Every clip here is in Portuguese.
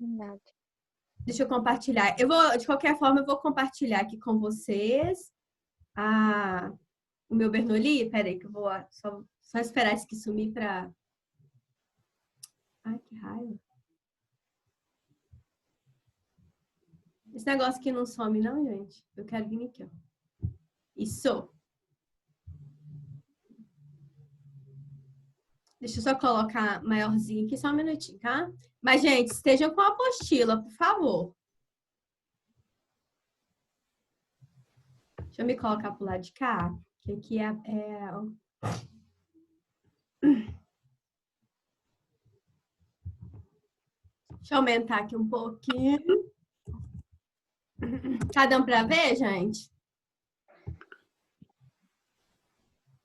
Nada. Deixa eu compartilhar. De qualquer forma, eu vou compartilhar aqui com vocês o meu Bernoulli. Peraí, que eu vou só esperar isso aqui sumir para... Ai, que raiva. Esse negócio aqui não some, não, gente. Eu quero vir aqui, ó. Isso. Deixa eu só colocar maiorzinho aqui, só um minutinho, tá? Mas, gente, estejam com a apostila, por favor. Deixa eu me colocar pro lado de cá, que aqui Deixa eu aumentar aqui um pouquinho. Tá dando pra ver, gente?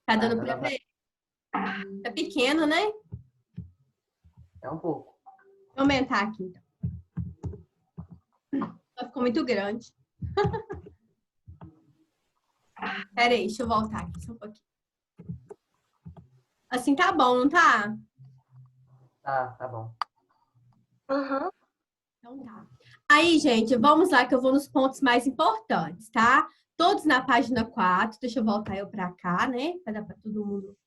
Tá dando pra ver? Tá pequeno, né? É um pouco. Vou aumentar aqui, então. Ficou muito grande. Pera aí, deixa eu voltar aqui só um pouquinho. Assim tá bom, não tá? Tá bom. Aham. Então tá. Aí, gente, vamos lá que eu vou nos pontos mais importantes, tá? Todos na página 4. Deixa eu voltar eu pra cá, né? Pra dar pra todo mundo.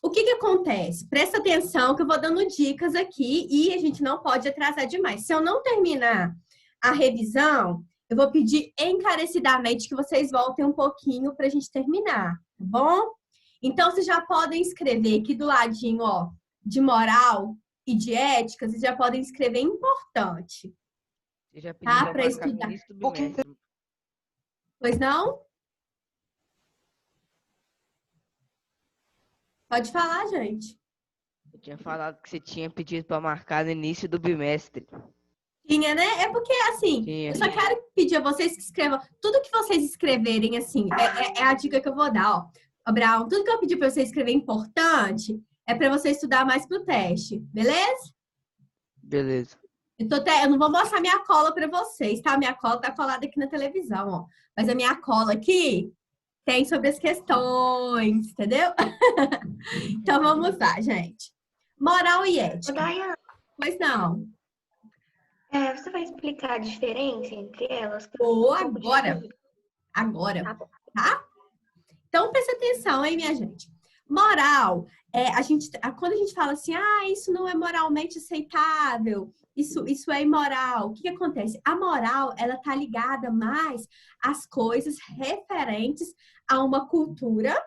O que acontece? Presta atenção que eu vou dando dicas aqui e a gente não pode atrasar demais. Se eu não terminar a revisão, eu vou pedir encarecidamente que vocês voltem um pouquinho pra gente terminar, tá bom? Então, vocês já podem escrever aqui do ladinho, ó, de moral e de ética, vocês já podem escrever importante. Você já pediu Tá? pra Para marcar no estudar. início do bimestre. Pois não? Pode falar, gente. Eu tinha falado que você tinha pedido pra marcar no início do bimestre. Tinha, né? É porque, assim, Tinha. eu só quero pedir a vocês que escrevam. Tudo que vocês escreverem, assim, é a dica que eu vou dar, ó. Abraão, tudo que eu pedi para você escrever importante é para você estudar mais pro teste, beleza? Beleza. Eu não vou mostrar minha cola para vocês, tá? Minha cola tá colada aqui na televisão, ó. Mas a minha cola aqui tem sobre as questões, entendeu? Então vamos lá, gente. Moral e Ô, ética. Dayana, Pois não. você vai explicar a diferença entre elas? Ou agora. Agora, Tá bom. tá? Então, presta atenção, hein, minha gente. Moral, quando a gente fala assim, isso não é moralmente aceitável, isso é imoral, o que acontece? A moral, ela tá ligada mais às coisas referentes a uma cultura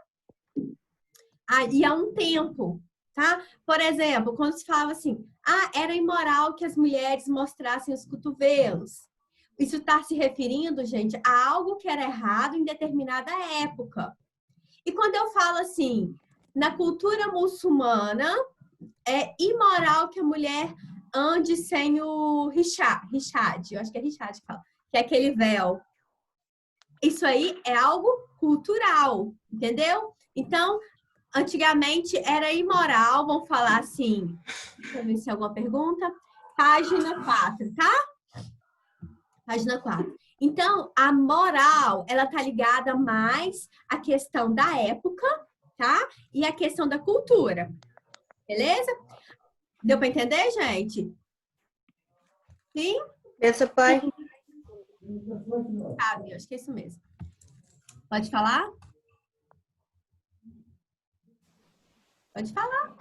e a um tempo, tá? Por exemplo, quando se falava assim, era imoral que as mulheres mostrassem os cotovelos. Isso está se referindo, gente, a algo que era errado em determinada época. E quando eu falo assim, na cultura muçulmana, é imoral que a mulher ande sem o hijab, eu acho que é hijab que fala, que é aquele véu. Isso aí é algo cultural, entendeu? Então, antigamente era imoral, vamos falar assim, deixa eu ver se tem alguma pergunta. Página 4, tá? Página 4. Então, a moral, ela tá ligada mais à questão da época, tá? E à questão da cultura. Beleza? Deu para entender, gente? Sim? Essa pai. Sabe, acho que é isso mesmo. Pode falar? Pode falar.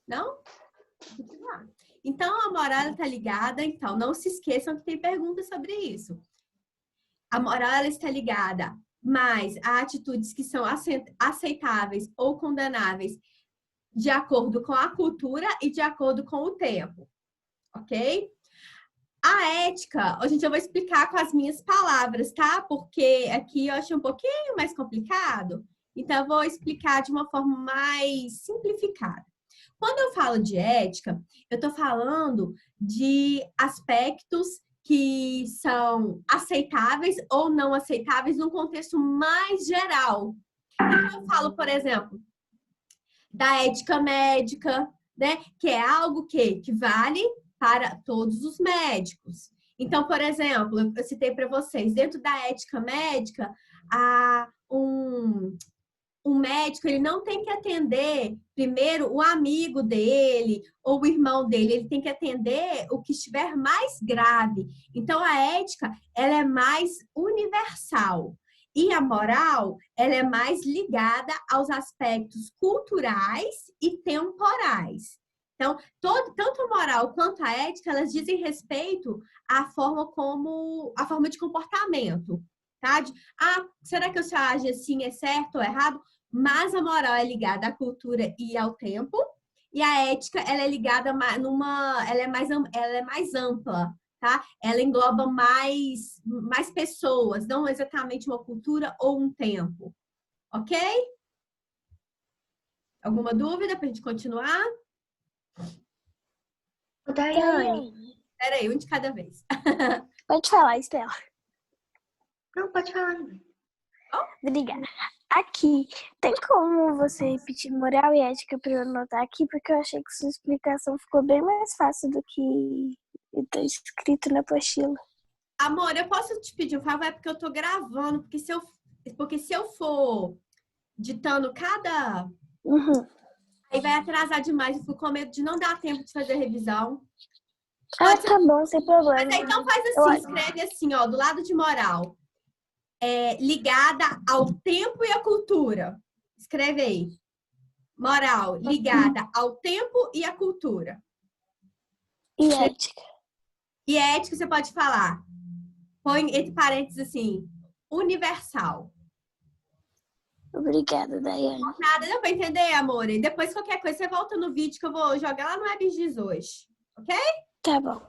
Não? Continuar. Então, a moral está ligada, então, não se esqueçam que tem perguntas sobre isso. A moral ela está ligada mais a atitudes que são aceitáveis ou condenáveis de acordo com a cultura e de acordo com o tempo, ok? A ética, gente, eu vou explicar com as minhas palavras, tá? Porque aqui eu achei um pouquinho mais complicado, então eu vou explicar de uma forma mais simplificada. Quando eu falo de ética, eu estou falando de aspectos que são aceitáveis ou não aceitáveis num contexto mais geral. Então, eu falo, por exemplo, da ética médica, né? Que é algo que vale para todos os médicos. Então, por exemplo, eu citei para vocês, dentro da ética médica, há um o médico, ele não tem que atender primeiro o amigo dele ou o irmão dele, ele tem que atender o que estiver mais grave. Então, a ética, ela é mais universal. E a moral, ela é mais ligada aos aspectos culturais e temporais. Então, tanto a moral quanto a ética, elas dizem respeito à forma de comportamento, tá? Será que o seu age assim é certo ou errado? Mas a moral é ligada à cultura e ao tempo, e a ética, ela é ligada ela é mais ampla, tá? Ela engloba mais pessoas, não exatamente uma cultura ou um tempo, ok? Alguma dúvida para a gente continuar? Daiane. Peraí, um de cada vez. Pode falar, Estela. Não, pode falar. Obrigada. Aqui, tem como você repetir moral e ética para eu anotar aqui? Porque eu achei que sua explicação ficou bem mais fácil do que está escrito na apostila. Amor, eu posso te pedir um favor? É porque eu tô gravando, porque se eu for ditando cada... Aí vai atrasar demais, eu fico com medo de não dar tempo de fazer revisão. Tá bom, sem problema. Mas aí, então faz assim, escreve assim, ó, do lado de moral. Ligada ao tempo e à cultura. Escreve aí. Moral, ligada ao tempo e à cultura. E ética? E ética, você pode falar. Põe entre parênteses assim, universal. Obrigada, Daiane. Nada, deu pra entender, amor? E depois, qualquer coisa, você volta no vídeo que eu vou jogar lá no WebGiz hoje. Ok? Tá bom.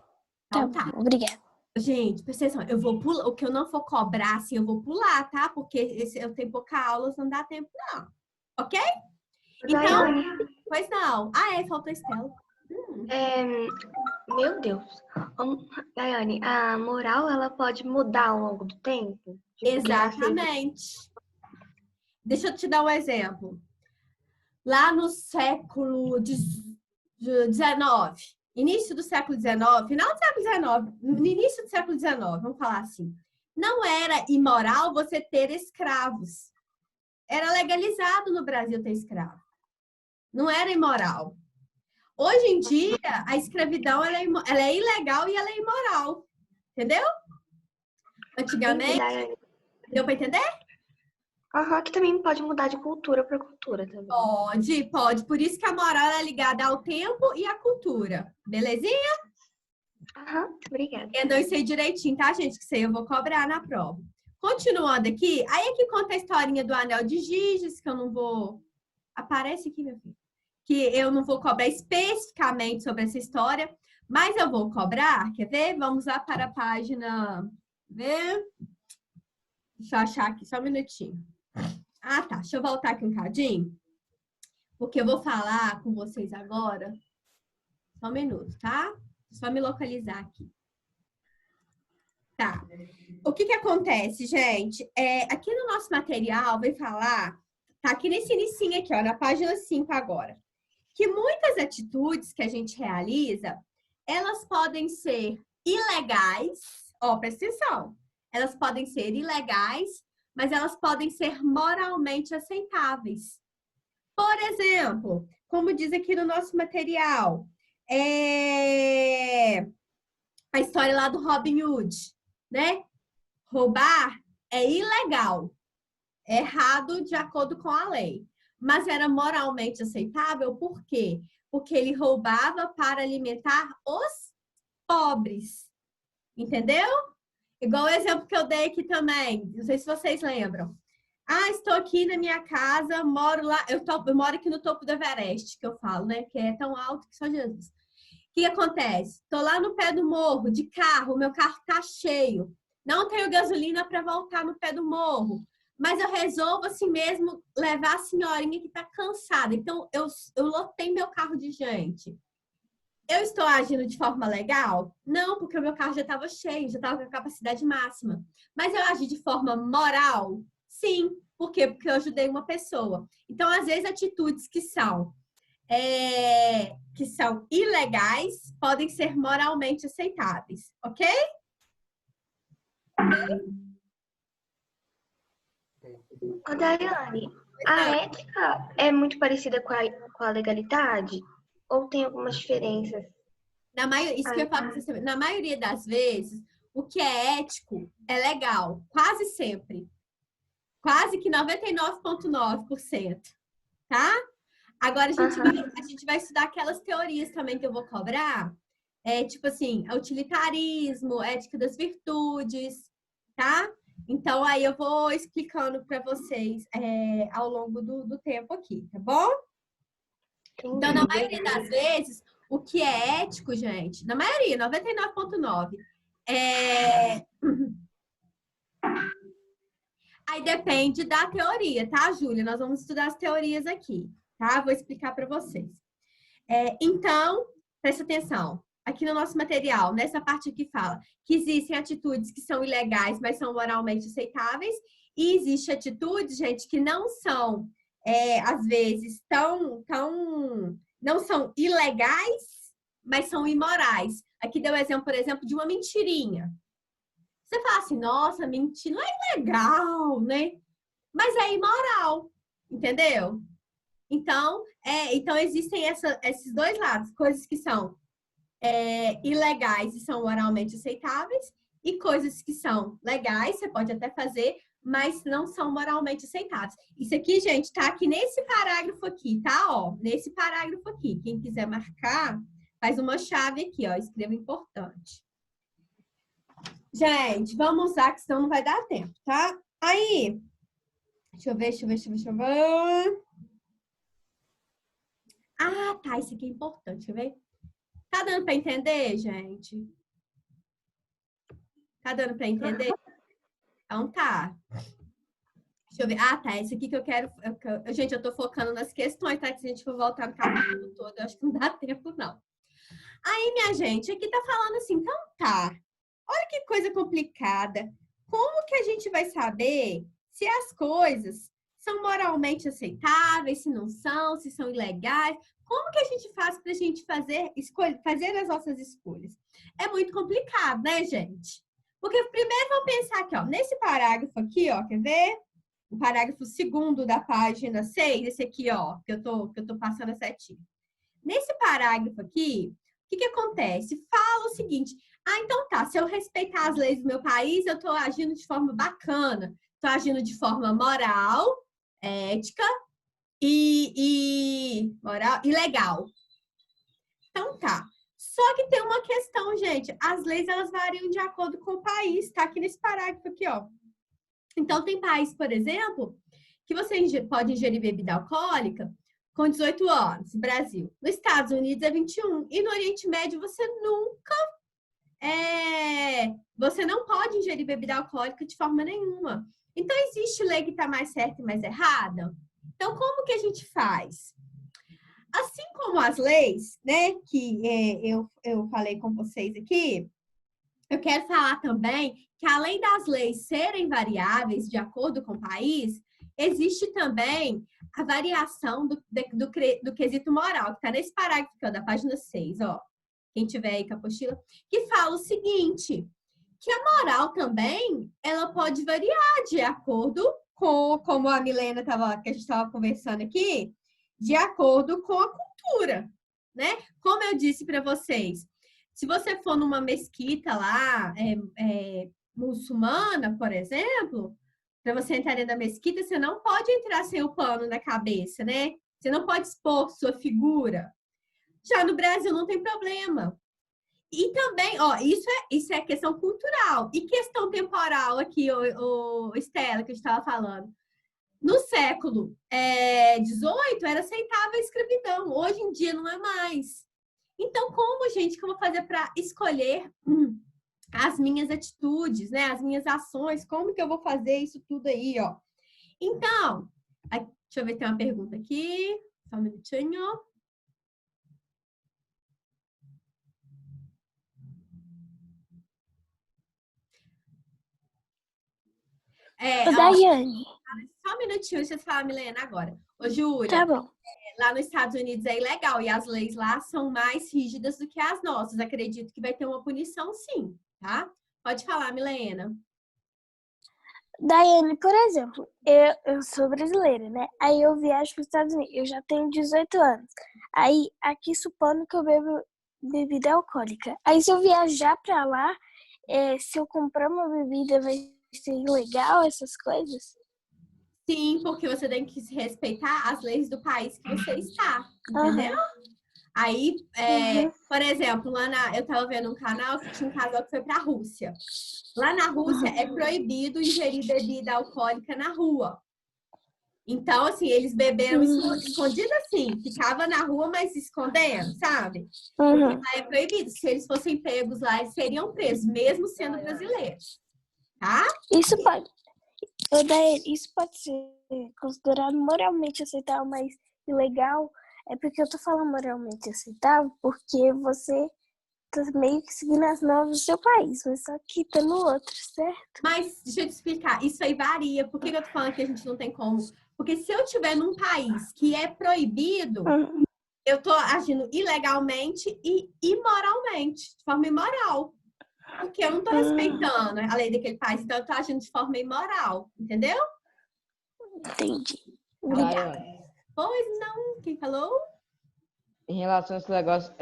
Então, Tá bom. Obrigada. Gente, presta atenção, eu vou pular, o que eu não for cobrar, assim, eu vou pular, tá? Porque eu tenho pouca aula, não dá tempo, não. Ok? Então, Daiane, pois não. Faltou a Estela. meu Deus. Daiane, a moral, ela pode mudar ao longo do tempo? Exatamente. Deixa eu te dar um exemplo. Lá no século XIX, início do século XIX, final do século XIX, no início do século XIX, vamos falar assim, não era imoral você ter escravos. Era legalizado no Brasil ter escravo. Não era imoral. Hoje em dia, a escravidão ela é ilegal e ela é imoral. Entendeu? Antigamente, deu para entender? Que também pode mudar de cultura para cultura também. Pode. Por isso que a moral é ligada ao tempo e à cultura. Belezinha? Obrigada. Entendam isso aí direitinho, tá, gente? Que isso aí eu vou cobrar na prova. Continuando aqui, aí aqui conta a historinha do anel de Giges, que eu não vou... Aparece aqui, meu filho. Que eu não vou cobrar especificamente sobre essa história, mas eu vou cobrar, quer ver? Vamos lá para a página... Ver? Deixa eu achar aqui, só um minutinho. Tá. Deixa eu voltar aqui um cadinho. Porque eu vou falar com vocês agora. Só um minuto, tá? Só me localizar aqui. Tá. O que acontece, gente? Aqui no nosso material, vai falar... Tá aqui nesse inicinho aqui, ó, na página 5 agora. Que muitas atitudes que a gente realiza, elas podem ser ilegais. Presta atenção. Elas podem ser ilegais, mas elas podem ser moralmente aceitáveis. Por exemplo, como diz aqui no nosso material, a história lá do Robin Hood, né? Roubar é ilegal, é errado de acordo com a lei, mas era moralmente aceitável, por quê? Porque ele roubava para alimentar os pobres, entendeu? Igual o exemplo que eu dei aqui também, não sei se vocês lembram. Estou aqui na minha casa, moro lá, eu moro aqui no topo do Everest, que eu falo, né? Que é tão alto que só Jesus. O que acontece? Estou lá no pé do morro, de carro, meu carro tá cheio. Não tenho gasolina para voltar no pé do morro. Mas eu resolvo assim mesmo levar a senhorinha que tá cansada. Então, eu lotei meu carro de gente. Eu estou agindo de forma legal? Não, porque o meu carro já estava cheio, já estava com a capacidade máxima. Mas eu agi de forma moral? Sim. Por quê? Porque eu ajudei uma pessoa. Então, às vezes, atitudes que são ilegais podem ser moralmente aceitáveis, ok? Daiane, A ética é muito parecida com a legalidade? Ou tem algumas diferenças? Isso que eu falo pra vocês também. Na maioria das vezes, o que é ético é legal. Quase sempre. Quase que 99,9%. Tá? Agora, a gente vai estudar aquelas teorias também que eu vou cobrar. Tipo assim, utilitarismo, ética das virtudes, tá? Então, aí eu vou explicando para vocês ao longo do tempo aqui, tá bom? Então, na maioria das vezes, o que é ético, gente, na maioria, 99,9%, aí depende da teoria, tá, Júlia? Nós vamos estudar as teorias aqui, tá? Vou explicar para vocês. Então, presta atenção. Aqui no nosso material, nessa parte aqui fala que existem atitudes que são ilegais, mas são moralmente aceitáveis. E existem atitudes, gente, que não são, às vezes, não são ilegais, mas são imorais. Aqui deu o exemplo, por exemplo, de uma mentirinha. Você fala assim, nossa, mentir não é ilegal, né? Mas é imoral, entendeu? Então existem esses dois lados, coisas que são ilegais e são moralmente aceitáveis, e coisas que são legais, você pode até fazer, mas não são moralmente aceitáveis. Isso aqui, gente, tá aqui nesse parágrafo aqui, tá? Ó, nesse parágrafo aqui. Quem quiser marcar, faz uma chave aqui, ó, escreva importante. Gente, vamos usar, que senão não vai dar tempo, tá? Aí, deixa eu ver. Ah, tá, isso aqui é importante, quer ver? Tá dando para entender, gente? Tá dando para entender? Então tá. Deixa eu ver. Ah, tá, esse aqui que eu quero... Gente, eu tô focando nas questões, tá? Que se a gente for voltar no capítulo todo, eu acho que não dá tempo, não. Aí, minha gente, aqui tá falando assim, então tá. Olha que coisa complicada. Como que a gente vai saber se as coisas são moralmente aceitáveis, se não são, se são ilegais? Como que a gente faz para a gente fazer as nossas escolhas? É muito complicado, né, gente? Porque primeiro vamos pensar aqui, ó, nesse parágrafo aqui, ó, quer ver? O parágrafo 2º da página 6, esse aqui, ó, que eu tô passando a setinha. Nesse parágrafo aqui, o que acontece? Fala o seguinte, então tá, se eu respeitar as leis do meu país, eu tô agindo de forma bacana, tô agindo de forma moral, ética e legal. Então tá. Só que tem uma questão, gente. As leis, elas variam de acordo com o país. Tá aqui nesse parágrafo aqui, ó. Então, tem país, por exemplo, que você pode ingerir bebida alcoólica com 18 anos, Brasil. Nos Estados Unidos é 21. E no Oriente Médio você não pode ingerir bebida alcoólica de forma nenhuma. Então, existe lei que está mais certa e mais errada? Então, como que a gente faz? Assim como as leis, né, que eu falei com vocês aqui, eu quero falar também que além das leis serem variáveis de acordo com o país, existe também a variação do quesito moral, que está nesse parágrafo aqui, ó, da página 6, ó. Quem tiver aí com a apostila, que fala o seguinte, que a moral também, ela pode variar de acordo com, como a Milena que a gente estava conversando aqui, de acordo com a cultura, né? Como eu disse para vocês, se você for numa mesquita lá, muçulmana, por exemplo, para você entrar dentro da mesquita, você não pode entrar sem o pano na cabeça, né? Você não pode expor sua figura. Já no Brasil não tem problema. E também, ó, isso é questão cultural. E questão temporal aqui, Estela, que a gente estava falando. No século XVIII era aceitável a escravidão. Hoje em dia não é mais. Então, como, gente, que eu vou fazer para escolher as minhas atitudes, né? As minhas ações? Como que eu vou fazer isso tudo aí, ó? Então, deixa eu ver se tem uma pergunta aqui. Só um minutinho. Daiane. Só um minutinho, deixa eu falar, Milena, agora. Ô, Júlia, Tá bom. lá nos Estados Unidos é ilegal e as leis lá são mais rígidas do que as nossas. Acredito que vai ter uma punição, sim, tá? Pode falar, Milena. Daiane, por exemplo, eu sou brasileira, né? Aí eu viajo para os Estados Unidos, eu já tenho 18 anos. Aí, aqui supondo que eu bebo bebida alcoólica. Aí se eu viajar para lá, se eu comprar uma bebida vai ser ilegal, essas coisas? Sim, porque você tem que respeitar as leis do país que você está, entendeu? Aí, por exemplo, eu estava vendo um canal que tinha um casal que foi para a Rússia. Lá na Rússia é proibido ingerir bebida alcoólica na rua. Então, assim, eles beberam escondido assim, ficava na rua, mas escondendo, sabe? Porque lá é proibido. Se eles fossem pegos lá, eles seriam presos, mesmo sendo brasileiros. Tá? Isso pode ser considerado moralmente aceitável, mas ilegal. É porque eu tô falando moralmente aceitável, porque você tá meio que seguindo as normas do seu país, mas só que tá no outro, certo? Mas deixa eu te explicar, isso aí varia. Por que eu tô falando que a gente não tem como? Porque se eu estiver num país que é proibido, eu tô agindo ilegalmente e imoralmente, de forma imoral. Porque eu não tô respeitando a lei daquele país, então eu tô agindo de forma imoral, entendeu? Entendi. Obrigada. Daiane, Pois não, quem falou? em relação a esse negócio,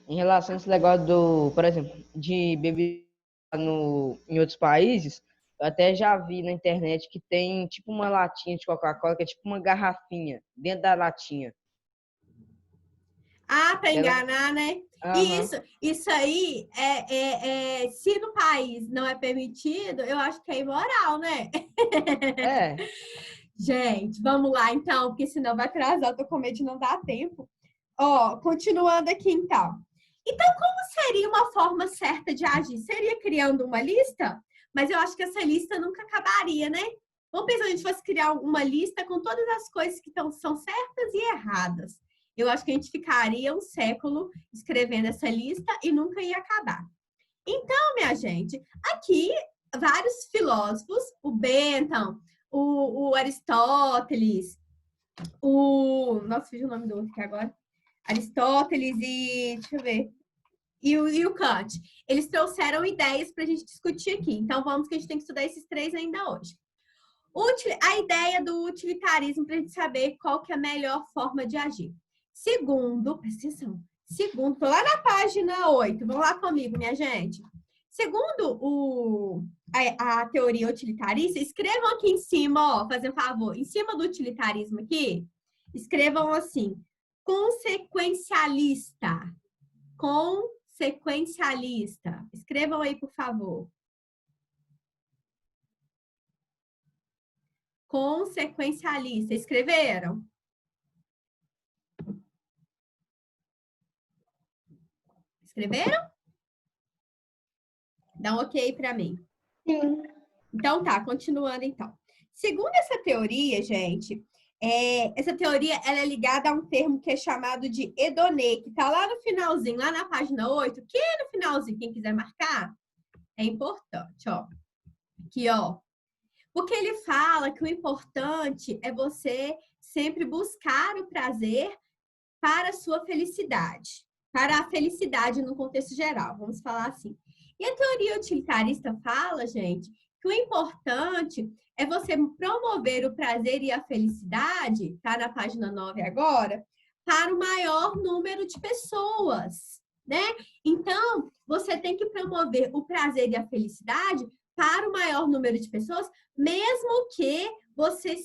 em relação a esse negócio do, por exemplo, de beber em outros países, eu até já vi na internet que tem tipo uma latinha de Coca-Cola, que é tipo uma garrafinha dentro da latinha. Ah, para Ela- enganar, né? Aham. Isso aí, se no país não é permitido, eu acho que é imoral, né? É, Gente, vamos lá então, porque senão vai atrasar, eu tô com medo de não dar tempo. Ó, continuando aqui então. Então, como seria uma forma certa de agir? Seria criando uma lista? Mas eu acho que essa lista nunca acabaria, né? Vamos pensar se a gente fosse criar uma lista com todas as coisas que são certas e erradas. Eu acho que a gente ficaria um século escrevendo essa lista e nunca ia acabar. Então, minha gente, aqui vários filósofos, o Bentham, o Aristóteles, nossa, fiz o nome do outro aqui agora. Aristóteles e, deixa eu ver, e o Kant. Eles trouxeram ideias para a gente discutir aqui. Então, vamos que a gente tem que estudar esses três ainda hoje. A ideia do utilitarismo para a gente saber qual que é a melhor forma de agir. Segundo, presta atenção. Segundo, tô lá na página 8. Vamos lá comigo, minha gente. Segundo a teoria utilitarista, escrevam aqui em cima, ó, fazendo favor, em cima do utilitarismo aqui, escrevam assim, consequencialista. Consequencialista. Escrevam aí, por favor. Consequencialista. Escreveram? Escreveram? Dá um ok para mim. Sim. Então tá, continuando então. Segundo essa teoria, gente, essa teoria ela é ligada a um termo que é chamado de hedonê, que tá lá no finalzinho, lá na página 8, que é no finalzinho, quem quiser marcar, é importante, ó. Aqui, ó. Porque ele fala que o importante é você sempre buscar o prazer para a sua felicidade, para a felicidade no contexto geral, vamos falar assim. E a teoria utilitarista fala, gente, que o importante é você promover o prazer e a felicidade, tá na página 9 agora, para o maior número de pessoas, né? Então, você tem que promover o prazer e a felicidade para o maior número de pessoas, mesmo que você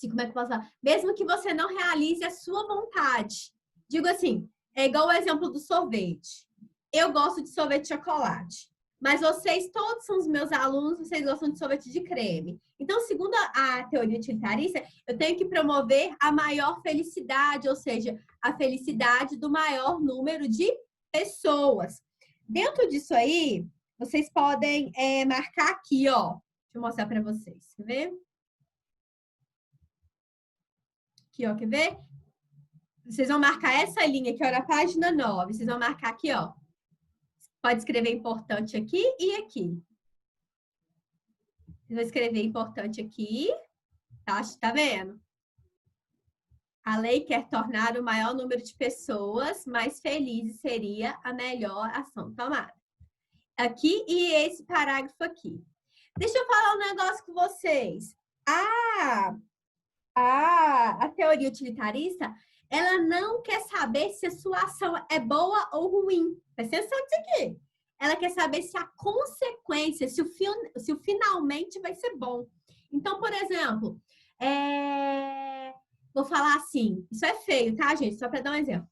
como é que eu posso falar? Mesmo que você não realize a sua vontade. Digo assim, é igual o exemplo do sorvete. Eu gosto de sorvete de chocolate, mas vocês todos são os meus alunos, vocês gostam de sorvete de creme. Então, segundo a teoria utilitarista, eu tenho que promover a maior felicidade, ou seja, a felicidade do maior número de pessoas. Dentro disso aí, vocês podem marcar aqui, ó. Deixa eu mostrar para vocês, quer ver? Aqui, ó, quer ver? Vocês vão marcar essa linha aqui, ó, na página 9. Vocês vão marcar aqui, ó. Pode escrever importante aqui e aqui. Vocês vão escrever importante aqui. Tá vendo? A lei quer tornar o maior número de pessoas mais felizes, seria a melhor ação tomada. Aqui e esse parágrafo aqui. Deixa eu falar um negócio com vocês. A teoria utilitarista, ela não quer saber se a sua ação é boa ou ruim. Presta atenção nisso aqui. Ela quer saber se a consequência, se o finalmente vai ser bom. Então, por exemplo, vou falar assim, isso é feio, tá, gente? Só para dar um exemplo.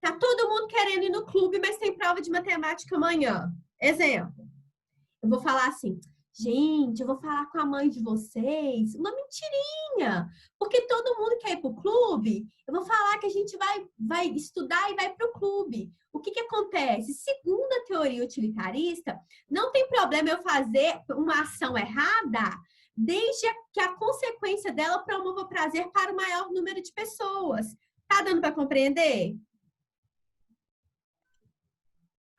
Tá todo mundo querendo ir no clube, mas tem prova de matemática amanhã. Exemplo. Eu vou falar assim, gente, eu vou falar com a mãe de vocês uma mentirinha, porque todo mundo quer ir pro clube. Eu vou falar que a gente vai estudar e vai pro clube. O que acontece? Segundo a teoria utilitarista, não tem problema eu fazer uma ação errada, desde que a consequência dela promova prazer para o maior número de pessoas. Tá dando para compreender?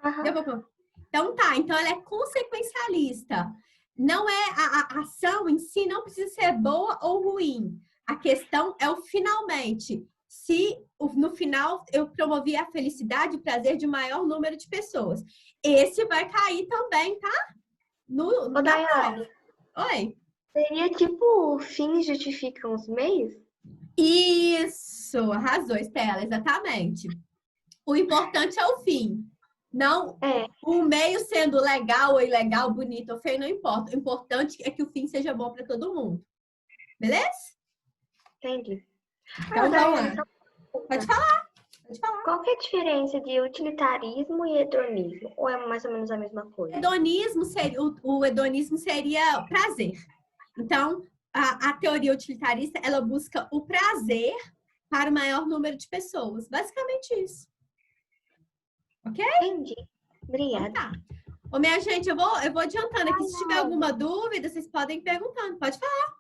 Aham. Então tá, então ela é consequencialista. Não é a ação em si, não precisa ser boa ou ruim. A questão é o finalmente. Se no final eu promovi a felicidade e o prazer de maior número de pessoas. Esse vai cair também, tá? Ô, Daiane, Oi. seria tipo, fins justificam os meios? Isso, arrasou, Estela, exatamente. O importante é o fim. Não, o meio sendo legal ou ilegal, bonito ou feio, não importa. O importante é que o fim seja bom para todo mundo. Beleza? Entendi. Então, Daiane, pode falar. qual que é a diferença de utilitarismo e hedonismo? Ou é mais ou menos a mesma coisa? O hedonismo seria prazer. Então, a teoria utilitarista, ela busca o prazer para o maior número de pessoas. Basicamente isso. Ok? Entendi. Obrigada. Então, tá. Ô, minha gente, eu vou adiantando aqui. Se tiver alguma dúvida, vocês podem ir perguntando. Pode falar.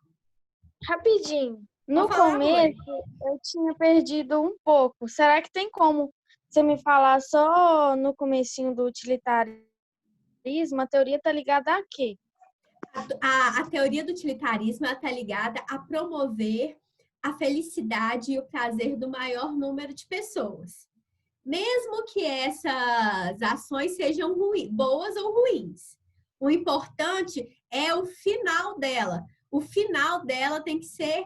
Rapidinho. No Pode falar, começo, eu tinha perdido um pouco. Será que tem como você me falar só no comecinho do utilitarismo? A teoria tá ligada a quê? A teoria do utilitarismo está ligada a promover a felicidade e o prazer do maior número de pessoas. Mesmo que essas ações sejam boas ou ruins. O importante é o final dela. O final dela tem que ser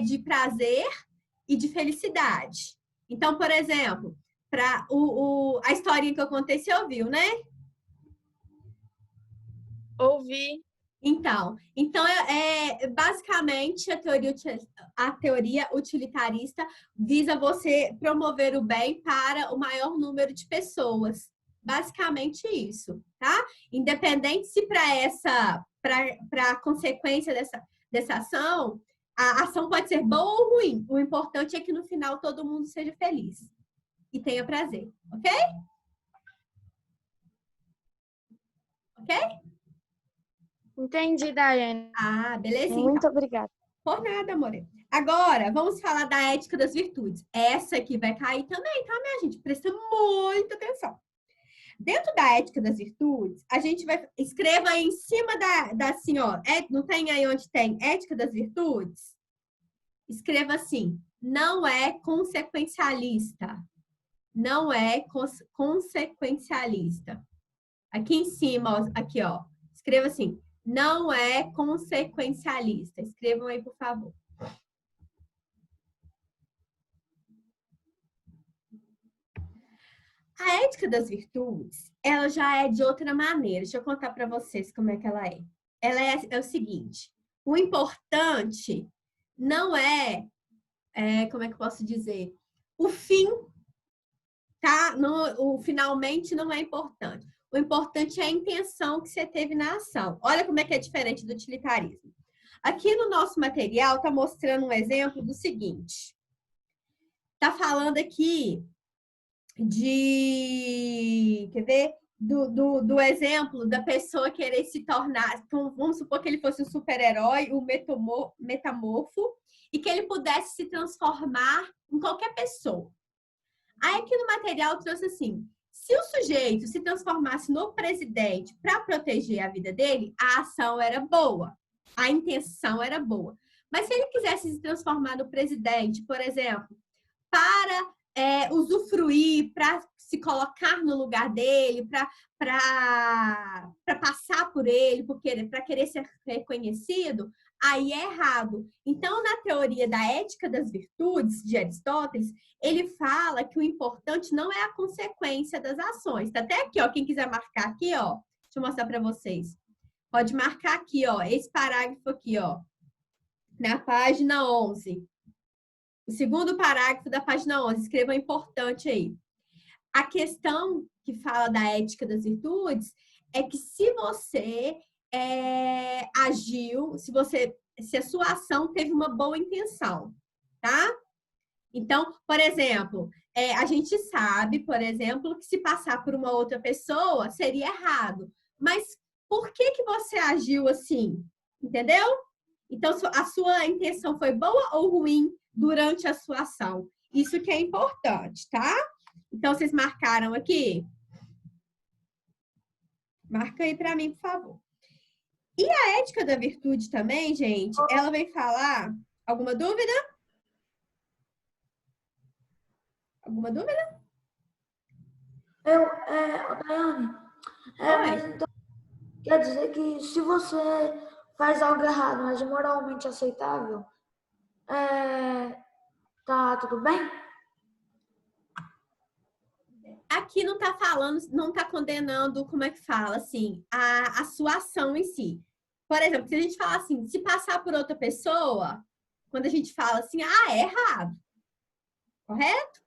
de prazer e de felicidade. Então, por exemplo, a historinha que eu contei, você ouviu, né? Ouvi. Então basicamente a teoria utilitarista visa você promover o bem para o maior número de pessoas. Basicamente isso, tá? Independente se para a consequência dessa ação, a ação pode ser boa ou ruim. O importante é que no final todo mundo seja feliz e tenha prazer, ok? Ok? Entendi, Daiane. Belezinha. Muito obrigada. Por nada, amor. Agora, vamos falar da ética das virtudes. Essa aqui vai cair também, tá, minha gente? Presta muita atenção. Dentro da ética das virtudes, a gente vai... Escreva aí em cima da assim, ó. Não tem aí onde tem ética das virtudes? Escreva assim. Não é consequencialista. Não é consequencialista. Aqui em cima, ó, aqui, ó. Escreva assim. Não é consequencialista. Escrevam aí, por favor. A ética das virtudes, ela já é de outra maneira. Deixa eu contar para vocês como é que ela é. Ela é o seguinte. O importante não como é que eu posso dizer? O fim, tá? O finalmente não é importante. O importante é a intenção que você teve na ação. Olha como é que é diferente do utilitarismo. Aqui no nosso material está mostrando um exemplo do seguinte. Está falando aqui quer ver? Do exemplo da pessoa querer se tornar, então, vamos supor que ele fosse um super-herói, um metamorfo, e que ele pudesse se transformar em qualquer pessoa. Aí aqui no material trouxe assim, se o sujeito se transformasse no presidente para proteger a vida dele, a ação era boa, a intenção era boa. Mas se ele quisesse se transformar no presidente, por exemplo, para usufruir, para se colocar no lugar dele, para passar por ele, para querer ser reconhecido, aí é errado. Então, na teoria da ética das virtudes de Aristóteles, ele fala que o importante não é a consequência das ações. Tá até aqui, ó, quem quiser marcar aqui, ó, deixa eu mostrar para vocês. Pode marcar aqui, ó, esse parágrafo aqui, ó, na página 11. O segundo parágrafo da página 11, escreva importante aí. A questão que fala da ética das virtudes é que se você agiu, se a sua ação teve uma boa intenção, tá? Então, por exemplo, a gente sabe, por exemplo, que se passar por uma outra pessoa seria errado. Mas por que você agiu assim? Entendeu? Então, a sua intenção foi boa ou ruim durante a sua ação? Isso que é importante, tá? Então, vocês marcaram aqui? Marca aí para mim, por favor. E a ética da virtude também, gente, ela vem falar... Alguma dúvida? Alguma dúvida? Daiane, mas então quer dizer que se você faz algo errado, mas é moralmente aceitável, tá tudo bem? Aqui não tá falando, não tá condenando, como é que fala, assim, a sua ação em si. Por exemplo, se a gente falar assim, se passar por outra pessoa, quando a gente fala assim, é errado. Correto?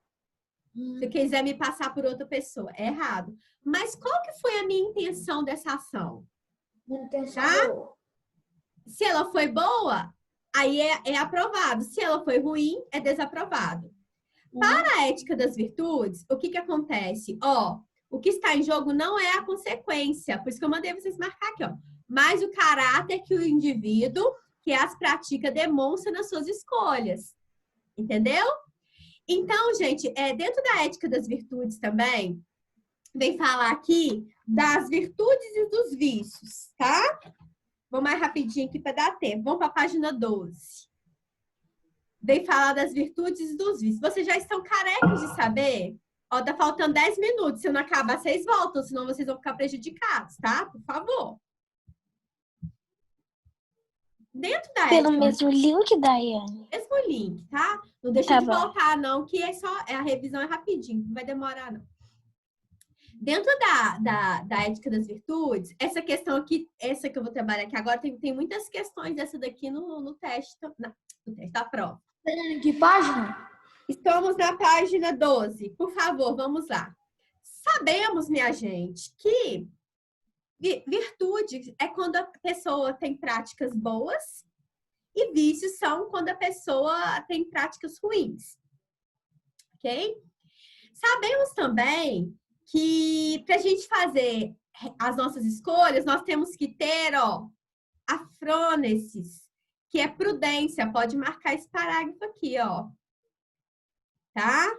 Se quiser me passar por outra pessoa, é errado. Mas qual que foi a minha intenção dessa ação? Minha intenção Tá? Se ela foi boa, aí é aprovado. Se ela foi ruim, é desaprovado. Para a ética das virtudes, o que acontece? O que está em jogo não é a consequência. Por isso que eu mandei vocês marcar aqui, ó. Mas o caráter que o indivíduo que as pratica demonstra nas suas escolhas. Entendeu? Então, gente, dentro da ética das virtudes também, vem falar aqui das virtudes e dos vícios, tá? Vou mais rapidinho aqui para dar tempo. Vamos para a página 12. Vem falar das virtudes e dos vícios. Vocês já estão carecas de saber? Tá faltando 10 minutos. Se eu não acabar, vocês voltam, senão vocês vão ficar prejudicados, tá? Por favor. Dentro da Pelo ética... mesmo link, Daiane. Mesmo link, tá? Não deixa Tá de bom. voltar, não, que a revisão é rapidinho, não vai demorar, não. Dentro da ética das virtudes, essa questão aqui, essa que eu vou trabalhar aqui agora, tem muitas questões dessa daqui no teste, no teste da prova. Que página? Estamos na página 12. Por favor, vamos lá. Sabemos, minha gente, que virtude é quando a pessoa tem práticas boas e vícios são quando a pessoa tem práticas ruins. Ok? Sabemos também que para a gente fazer as nossas escolhas, nós temos que ter, a frônesis, que é prudência. Pode marcar esse parágrafo aqui, ó. Tá?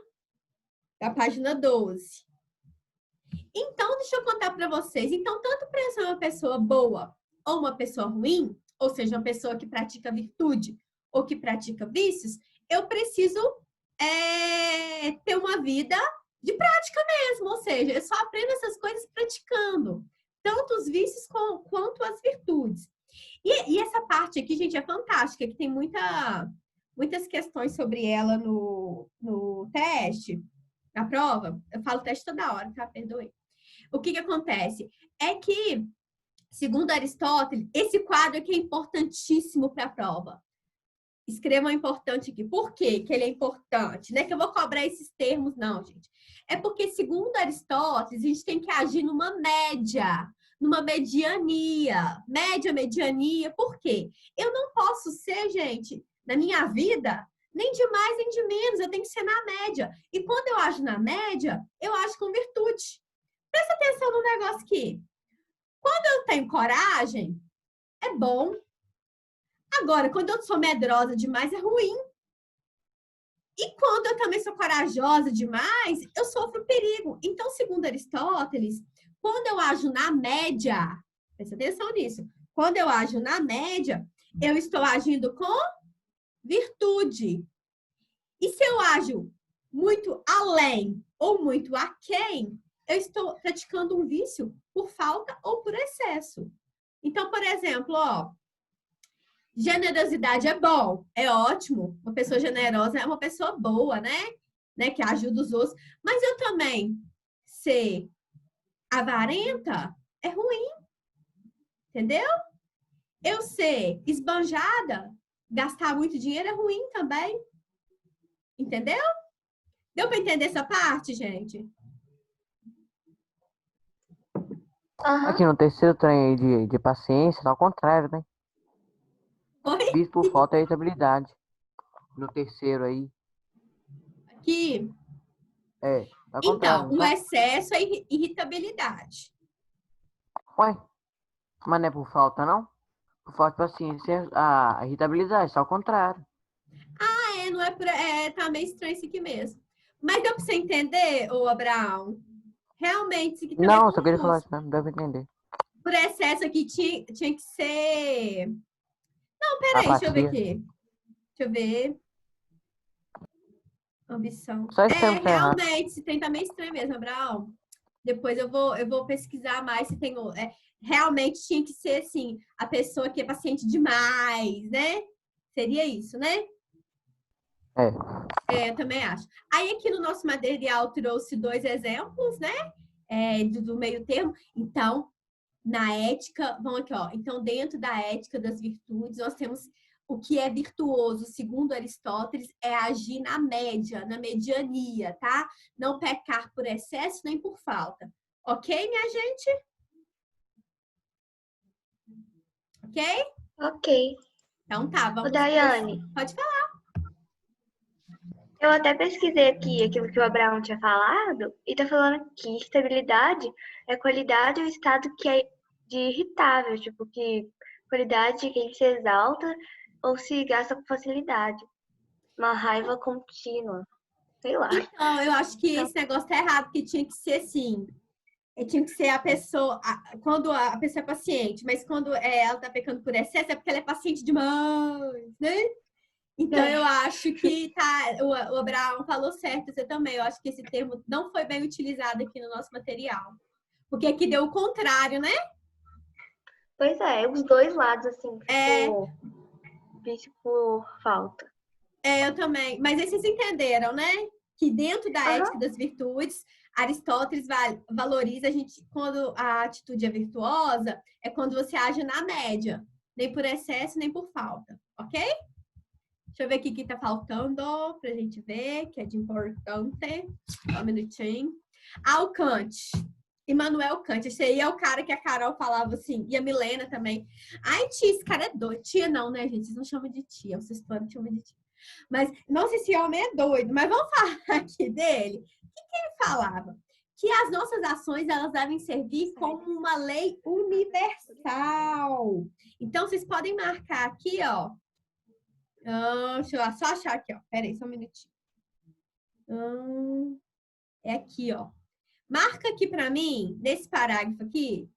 Da página 12. Então, deixa eu contar para vocês. Então, tanto para ser uma pessoa boa ou uma pessoa ruim, ou seja, uma pessoa que pratica virtude ou que pratica vícios, eu preciso ter uma vida de prática mesmo. Ou seja, eu só aprendo essas coisas praticando. Tanto os vícios quanto as virtudes. E essa parte aqui, gente, é fantástica, que tem muitas questões sobre ela no teste, na prova. Eu falo teste toda hora, tá? Perdoe. O que acontece? É que, segundo Aristóteles, esse quadro aqui é importantíssimo para a prova. Escrevam importante aqui. Por quê que ele é importante? Não é que eu vou cobrar esses termos, não, gente. É porque, segundo Aristóteles, a gente tem que agir numa média, numa mediania. Média, mediania. Por quê? Eu não posso ser, gente, na minha vida, nem de mais nem de menos. Eu tenho que ser na média. E quando eu ajo na média, eu ajo com virtude. Presta atenção no negócio aqui. Quando eu tenho coragem, é bom. Agora, quando eu sou medrosa demais, é ruim. E quando eu também sou corajosa demais, eu sofro perigo. Então, segundo Aristóteles, quando eu ajo na média, presta atenção nisso, quando eu ajo na média, eu estou agindo com virtude. E se eu ajo muito além ou muito aquém, eu estou praticando um vício por falta ou por excesso. Então, por exemplo, ó, generosidade é bom, é ótimo. Uma pessoa generosa é uma pessoa boa, né? Que ajuda os outros. Mas eu também ser avarenta é ruim, entendeu? Eu ser esbanjada, gastar muito dinheiro é ruim também. Entendeu? Deu para entender essa parte, gente? Aham. Aqui no terceiro trem aí de paciência, tá ao contrário, né? Oi? Vício por falta de irritabilidade. No terceiro aí, Aqui. tá ao Então, contrário, o não tá? excesso é irritabilidade. Ué, mas não é por falta, não? Por falta de paciência, a irritabilidade, tá ao contrário. Não é, tá meio estranho isso aqui mesmo. Mas deu para você entender, ô Abraão? Realmente, isso aqui também é Não, só queria falar confuso. isso mesmo, deve entender. Por excesso aqui tinha que ser... Não, peraí, deixa eu ver Apatia. aqui. Deixa eu ver. Ambição. Só esse termo que tá errado. Realmente, esse trem tá meio estranho mesmo, Abraão. Depois eu vou pesquisar mais se tem... realmente tinha que ser, assim, a pessoa que é paciente demais, né? Seria isso, né? Eu também acho. Aí aqui no nosso material trouxe 2 exemplos, né? Do meio termo. Então, na ética, vamos aqui, ó. Então, dentro da ética das virtudes, nós temos o que é virtuoso, segundo Aristóteles, é agir na média, na mediania, tá? Não pecar por excesso nem por falta. Ok, minha gente? Ok? Ok. Então tá, Ô, vamos. Daiane, Pode falar. eu até pesquisei aqui aquilo que o Abraão tinha falado, e tá falando que estabilidade é qualidade ou estado que é de irritável, tipo, que qualidade de quem se exalta ou se gasta com facilidade. Uma raiva contínua. Sei lá. Então, eu acho que esse negócio tá errado, porque tinha que ser assim. Tinha que ser a pessoa, quando a pessoa é paciente, mas quando ela tá pecando por excesso, é porque ela é paciente demais, né? Então, eu acho que o Abraão falou certo, você também. Eu acho que esse termo não foi bem utilizado aqui no nosso material. Porque aqui deu o contrário, né? Pois é, os dois lados, assim, ficou vício por falta. Eu também. Mas aí vocês entenderam, né? Que dentro da ética das virtudes, Aristóteles valoriza a gente quando a atitude é virtuosa, é quando você age na média, nem por excesso, nem por falta, ok? Deixa eu ver aqui o que tá faltando pra gente ver, que é de importante. Só um minutinho. O Kant. Immanuel Kant. Esse aí é o cara que a Carol falava assim, e a Milena também. Ai, tia, esse cara é doido. Tia não, né, gente? Vocês não chamam de tia, vocês podem chamar de tia. Mas, nossa, esse homem é doido. Mas vamos falar aqui dele. O que ele falava? Que as nossas ações, elas devem servir como uma lei universal. Então, vocês podem marcar aqui, ó. Deixa eu só achar aqui, ó. Pera aí, só um minutinho. É aqui, ó. Marca aqui pra mim, nesse parágrafo aqui,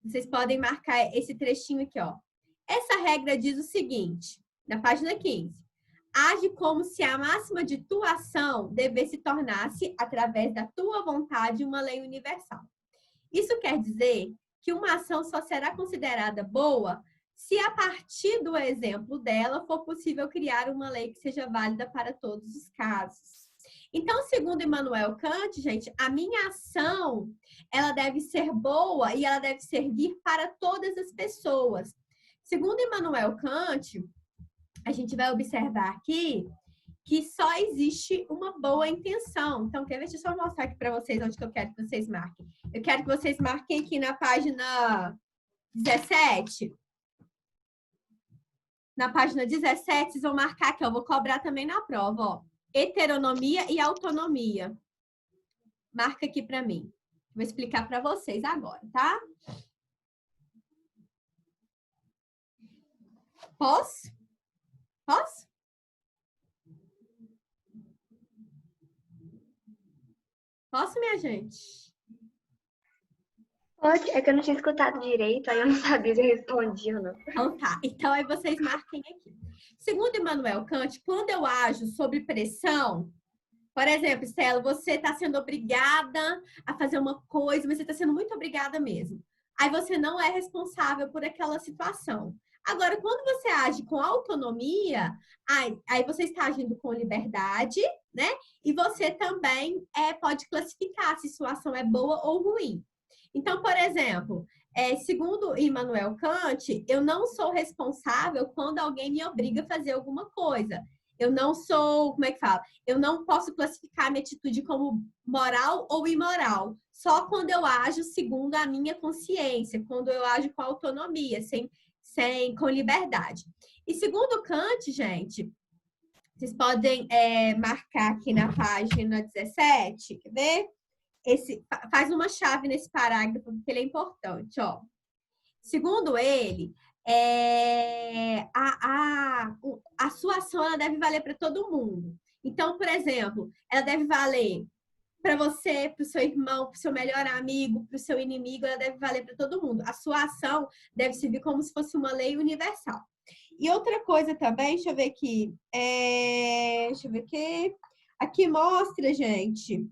vocês podem marcar esse trechinho aqui, ó. Essa regra diz o seguinte, na página 15. Age como se a máxima de tua ação devesse tornar-se, através da tua vontade, uma lei universal. Isso quer dizer que uma ação só será considerada boa se a partir do exemplo dela for possível criar uma lei que seja válida para todos os casos. Então, segundo Immanuel Kant, gente, a minha ação, ela deve ser boa e ela deve servir para todas as pessoas. Segundo Immanuel Kant, a gente vai observar aqui que só existe uma boa intenção. Então, quer ver? Deixa eu só mostrar aqui para vocês onde que eu quero que vocês marquem. Eu quero que vocês marquem aqui na página 17. Na página 17, vocês vão marcar aqui, ó. Eu vou cobrar também na prova, ó. Heteronomia e autonomia. Marca aqui para mim. Vou explicar para vocês agora, tá? Posso? Posso? Posso, minha gente? Pode, é que eu não tinha escutado direito, aí eu não sabia se eu respondia ou não. Então tá. Então aí vocês marquem aqui. Segundo Immanuel Kant, quando eu ajo sob pressão, Por exemplo, Estela, você está sendo obrigada a fazer uma coisa, mas você está sendo muito obrigada mesmo. Aí você não é responsável por aquela situação. Agora, quando você age com autonomia, aí você está agindo com liberdade, né? E você também pode classificar se a situação é boa ou ruim. Então, por exemplo, segundo Immanuel Kant, eu não sou responsável quando alguém me obriga a fazer alguma coisa. Eu não sou, como é que fala? Eu não posso classificar a minha atitude como moral ou imoral. Só quando eu ajo segundo a minha consciência, quando eu ajo com autonomia, com liberdade. E segundo Kant, gente, vocês podem marcar aqui na página 17, quer ver? Faz uma chave nesse parágrafo, porque ele é importante, ó. Segundo ele, a sua ação ela deve valer para todo mundo. Então, por exemplo, ela deve valer para você, para o seu irmão, para o seu melhor amigo, para o seu inimigo, ela deve valer para todo mundo. A sua ação deve servir como se fosse uma lei universal. E outra coisa também, deixa eu ver aqui. Deixa eu ver aqui. Aqui mostra, gente.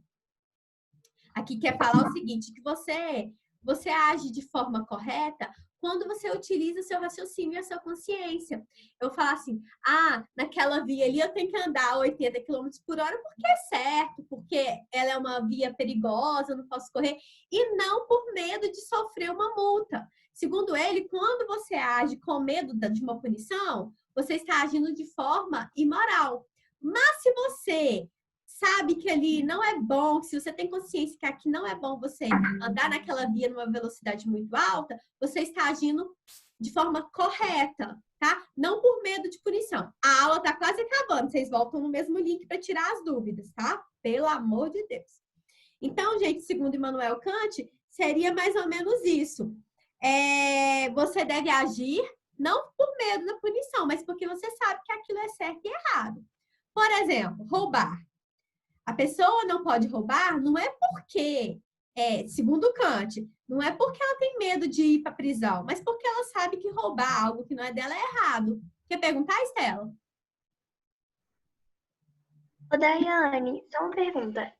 Aqui quer falar o seguinte, que você age de forma correta quando você utiliza o seu raciocínio e a sua consciência. Eu falo assim, naquela via ali eu tenho que andar 80 km por hora porque é certo, porque ela é uma via perigosa, eu não posso correr, e não por medo de sofrer uma multa. Segundo ele, quando você age com medo de uma punição, você está agindo de forma imoral. Mas se você sabe que ali não é bom, se você tem consciência que aqui não é bom você andar naquela via numa velocidade muito alta, você está agindo de forma correta, tá? Não por medo de punição. A aula tá quase acabando, vocês voltam no mesmo link para tirar as dúvidas, tá? Pelo amor de Deus. Então, gente, segundo Immanuel Kant, seria mais ou menos isso. Você deve agir não por medo da punição, mas porque você sabe que aquilo é certo e errado. Por exemplo, roubar. A pessoa não pode roubar, não é porque, segundo Kant, não é porque ela tem medo de ir para a prisão, mas porque ela sabe que roubar algo que não é dela é errado. Quer perguntar, Estela? Ô, Daiane, só uma pergunta.